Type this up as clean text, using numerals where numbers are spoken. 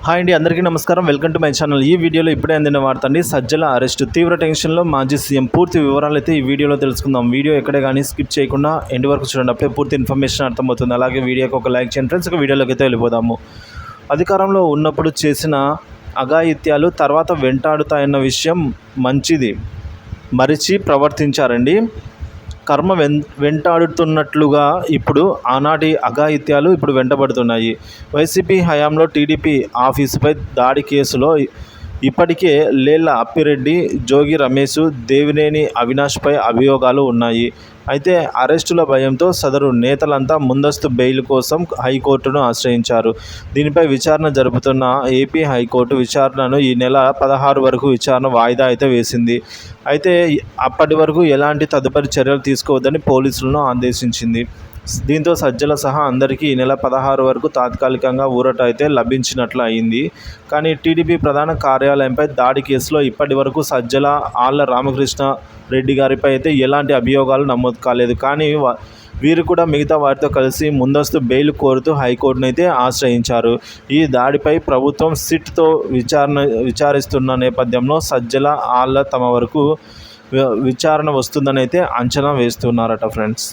Hi అండి, అందరికీ నమస్కారం. Welcome to my channel. ఈ వీడియోలో ఇప్పుడే అందిన వార్త అండి, సజ్జల అరెస్ట్ తీవ్ర టెన్షన్లో మాజీ సీఎం. పూర్తి వివరాలు అయితే ఈ వీడియోలో తెలుసుకుందాం. వీడియో ఎక్కడే కానీ స్కిప్ చేయకుండా ఎండ్ వరకు చూడండి, అప్పుడే పూర్తి ఇన్ఫర్మేషన్ అర్థమవుతుంది. అలాగే వీడియోకి ఒక లైక్ చేయండి ఫ్రెండ్స్. ఒక వీడియోలోకి అయితే వెళ్ళిపోదాము. అధికారంలో ఉన్నప్పుడు చేసిన అఘాయిత్యాలు తర్వాత వెంటాడుతాయన్న విషయం మంచిది మరిచి ప్రవర్తించారండి. కర్మ వెంటాడుతున్నట్లుగా ఇప్పుడు ఆనాటి అఘాయిత్యాలు ఇప్పుడు వెంటబడుతున్నాయి. వైసీపీ హయాంలో టీడీపీ ఆఫీసుపై దాడి కేసులో ఇప్పటికే లేళ్ల అప్పిరెడ్డి, జోగి రమేష్, దేవినేని అవినాష్పై అభియోగాలు ఉన్నాయి. అయితే అరెస్టుల భయంతో సదరు నేతలంతా ముందస్తు బెయిల్ కోసం హైకోర్టును ఆశ్రయించారు. దీనిపై విచారణ జరుపుతున్న ఏపీ హైకోర్టు విచారణను ఈ నెల 16 వరకు విచారణ వాయిదా అయితే వేసింది. అయితే అప్పటి వరకు ఎలాంటి తదుపరి చర్యలు తీసుకోవద్దని పోలీసులను ఆదేశించింది. దీంతో సజ్జల సహా అందరికీ ఈ నెల 16 వరకు తాత్కాలికంగా ఊరట అయితే లభించినట్లు అయింది. కానీ టీడీపీ ప్రధాన కార్యాలయంపై దాడి కేసులో ఇప్పటి వరకు సజ్జల, ఆళ్ల రామకృష్ణ రెడ్డి గారిపై అయితే ఎలాంటి అభియోగాలు నమోదు కాలేదు. కానీ వీరు కూడా మిగతా వారితో కలిసి ముందస్తు బెయిల్ కోరుతూ హైకోర్టును అయితే ఆశ్రయించారు. ఈ దాడిపై ప్రభుత్వం సిట్తో విచారిస్తున్న నేపథ్యంలో సజ్జల, ఆళ్ల తమ వరకు విచారణ వస్తుందని అయితే అంచనా వేస్తున్నారట ఫ్రెండ్స్.